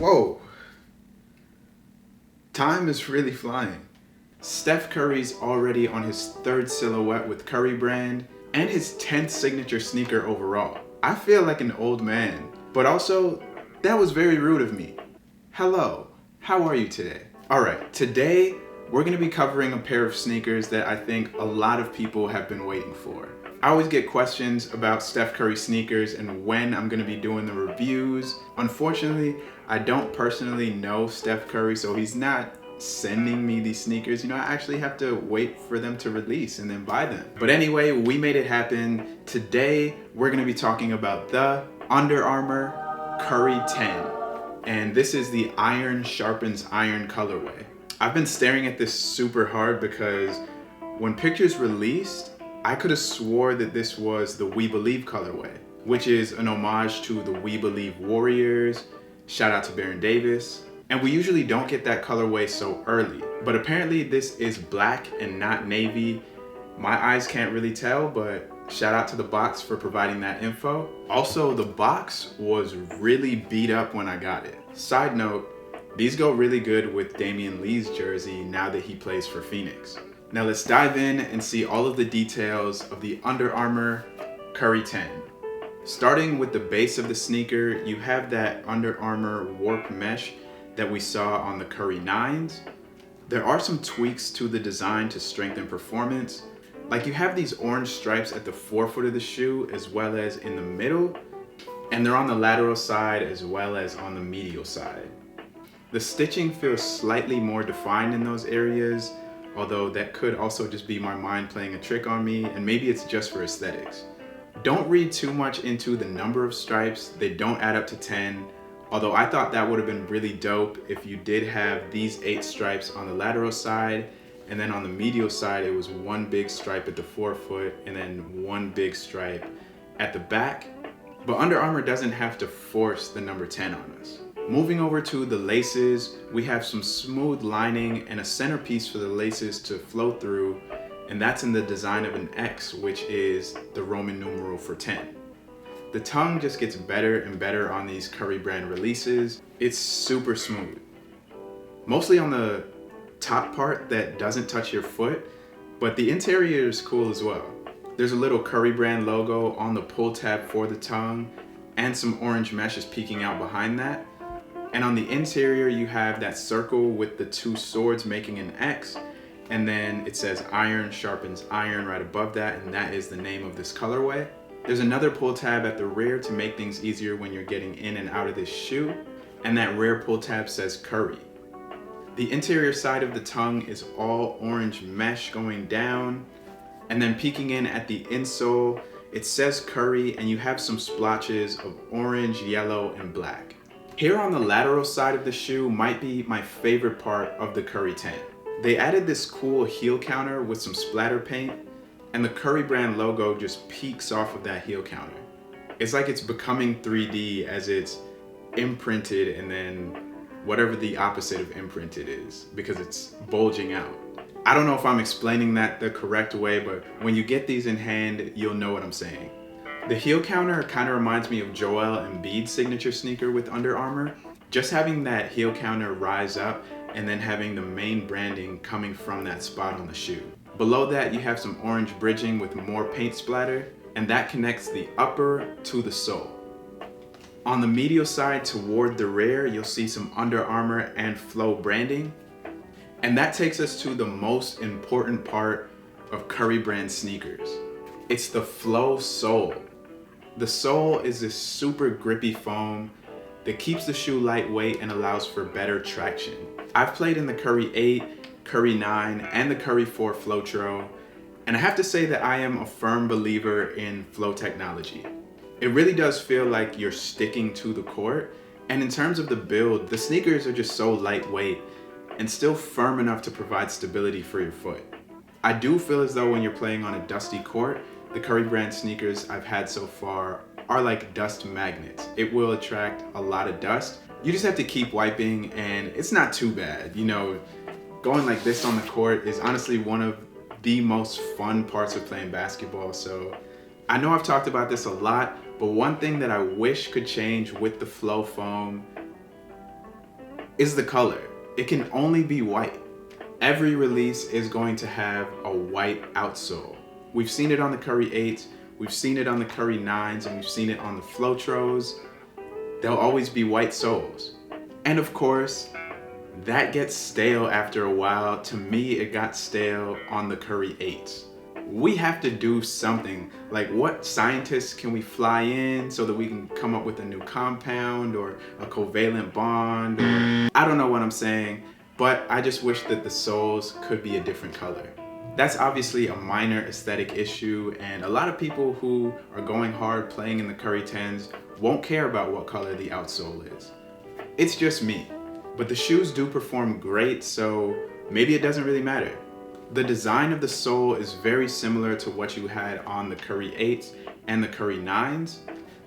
Whoa. Time is really flying. Steph Curry's already on his third silhouette with Curry brand and his 10th signature sneaker overall. I feel like an old man, but also that was very rude of me. Hello, how are you today? Alright, today we're going to be covering a pair of sneakers that I think a lot of people have been waiting for. I always get questions about Steph Curry sneakers and when I'm going to be doing the reviews. Unfortunately, I don't personally know Steph Curry, so he's not sending me these sneakers. I actually have to wait for them to release and then buy them. But anyway, we made it happen. Today, we're going to be talking about the Under Armour Curry 10. And this is the Iron Sharpens Iron colorway. I've been staring at this super hard because when pictures released, I could have swore that this was the We Believe colorway, which is an homage to the We Believe Warriors. Shout out to Baron Davis. And we usually don't get that colorway so early, but apparently this is black and not navy. My eyes can't really tell, but shout out to the box for providing that info. Also, the box was really beat up when I got it. Side note, these go really good with Damian Lee's jersey now that he plays for Phoenix. Now let's dive in and see all of the details of the Under Armour Curry 10. Starting with the base of the sneaker, you have that Under Armour warp mesh that we saw on the Curry 9s. There are some tweaks to the design to strengthen performance. Like you have these orange stripes at the forefoot of the shoe as well as in the middle, and they're on the lateral side as well as on the medial side. The stitching feels slightly more defined in those areas, although that could also just be my mind playing a trick on me, and maybe it's just for aesthetics. Don't read too much into the number of stripes. They don't add up to 10, although I thought that would have been really dope if you did have these 8 stripes on the lateral side, and then on the medial side it was one big stripe at the forefoot and then one big stripe at the back. But Under Armour doesn't have to force the number 10 on us. Moving over to the laces, we have some smooth lining and a centerpiece for the laces to flow through, and that's in the design of an X, which is the Roman numeral for 10. The tongue just gets better and better on these Curry brand releases. It's super smooth. Mostly on the top part that doesn't touch your foot, but the interior is cool as well. There's a little Curry brand logo on the pull tab for the tongue, and some orange mesh is peeking out behind that. And on the interior, you have that circle with the 2 swords making an X, and then it says Iron Sharpens Iron right above that, and that is the name of this colorway. There's another pull tab at the rear to make things easier when you're getting in and out of this shoe, and that rear pull tab says Curry. The interior side of the tongue is all orange mesh going down, and then peeking in at the insole, it says Curry, and you have some splotches of orange, yellow, and black. Here on the lateral side of the shoe might be my favorite part of the Curry 10. They added this cool heel counter with some splatter paint, and the Curry brand logo just peeks off of that heel counter. It's like it's becoming 3D as it's imprinted and then whatever the opposite of imprinted is, because it's bulging out. I don't know if I'm explaining that the correct way, but when you get these in hand, you'll know what I'm saying. The heel counter kind of reminds me of Joel Embiid's signature sneaker with Under Armour. Just having that heel counter rise up and then having the main branding coming from that spot on the shoe. Below that, you have some orange bridging with more paint splatter, and that connects the upper to the sole. On the medial side toward the rear, you'll see some Under Armour and Flow branding. And that takes us to the most important part of Curry brand sneakers. It's the Flow sole. The sole is this super grippy foam that keeps the shoe lightweight and allows for better traction. I've played in the Curry 8, Curry 9, and the Curry 4 Flowtro, and I have to say that I am a firm believer in flow technology. It really does feel like you're sticking to the court, and in terms of the build, the sneakers are just so lightweight and still firm enough to provide stability for your foot. I do feel as though when you're playing on a dusty court, the Curry brand sneakers I've had so far are like dust magnets. It will attract a lot of dust. You just have to keep wiping and it's not too bad. Going like this on the court is honestly one of the most fun parts of playing basketball. So I know I've talked about this a lot, but one thing that I wish could change with the Flow foam is the color. It can only be white. Every release is going to have a white outsole. We've seen it on the Curry 8s, we've seen it on the Curry 9s, and we've seen it on the Flotros. There'll always be white soles. And of course, that gets stale after a while. To me, it got stale on the Curry 8s. We have to do something. Like, what scientists can we fly in so that we can come up with a new compound or a covalent bond, or I don't know what I'm saying, but I just wish that the soles could be a different color. That's obviously a minor aesthetic issue, and a lot of people who are going hard playing in the Curry 10s won't care about what color the outsole is. It's just me. But the shoes do perform great, so maybe it doesn't really matter. The design of the sole is very similar to what you had on the Curry 8s and the Curry 9s.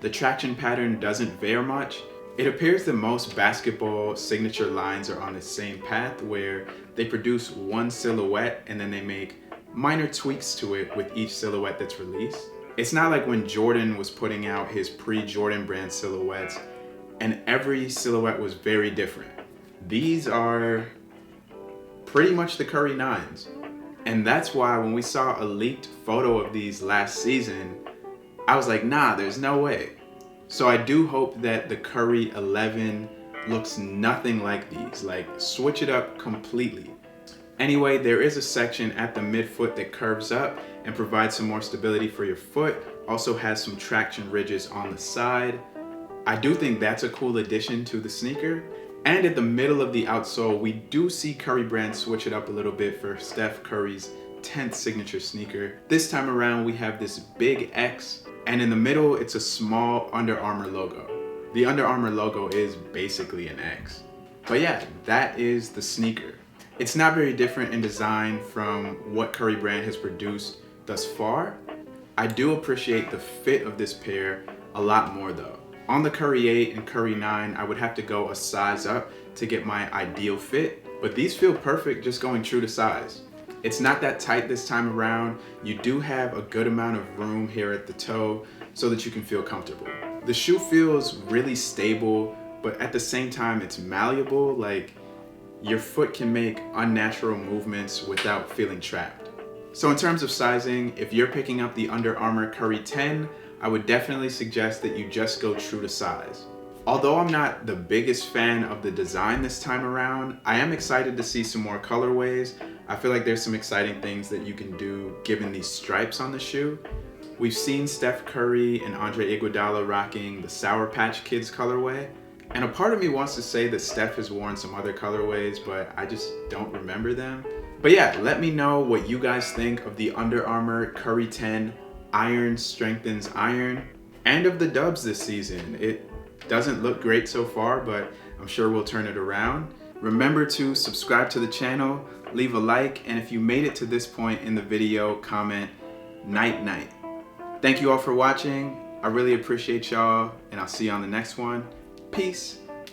The traction pattern doesn't vary much. It appears that most basketball signature lines are on the same path, where they produce one silhouette and then they make minor tweaks to it with each silhouette that's released. It's not like when Jordan was putting out his pre-Jordan brand silhouettes and every silhouette was very different. These are pretty much the Curry 9s. And that's why when we saw a leaked photo of these last season, I was like, nah, there's no way. So I do hope that the Curry 11 looks nothing like these, like switch it up completely. Anyway, there is a section at the midfoot that curves up and provides some more stability for your foot. Also has some traction ridges on the side. I do think that's a cool addition to the sneaker. And at the middle of the outsole, we do see Curry brand switch it up a little bit for Steph Curry's 10th signature sneaker. This time around, we have this big X, and in the middle, it's a small Under Armour logo. The Under Armour logo is basically an X. But yeah, that is the sneaker. It's not very different in design from what Curry brand has produced thus far. I do appreciate the fit of this pair a lot more though. On the Curry 8 and Curry 9, I would have to go a size up to get my ideal fit, but these feel perfect just going true to size. It's not that tight this time around. You do have a good amount of room here at the toe so that you can feel comfortable. The shoe feels really stable, but at the same time it's malleable, like your foot can make unnatural movements without feeling trapped. So in terms of sizing, if you're picking up the Under Armour Curry 10, I would definitely suggest that you just go true to size. Although I'm not the biggest fan of the design this time around, I am excited to see some more colorways. I feel like there's some exciting things that you can do given these stripes on the shoe. We've seen Steph Curry and Andre Iguodala rocking the Sour Patch Kids colorway. And a part of me wants to say that Steph has worn some other colorways, but I just don't remember them. But yeah, let me know what you guys think of the Under Armour Curry 10 Iron Strengthens Iron, and of the dubs this season. It doesn't look great so far, but I'm sure we'll turn it around. Remember to subscribe to the channel, leave a like, and if you made it to this point in the video, comment night night. Thank you all for watching. I really appreciate y'all, and I'll see you on the next one. Peace.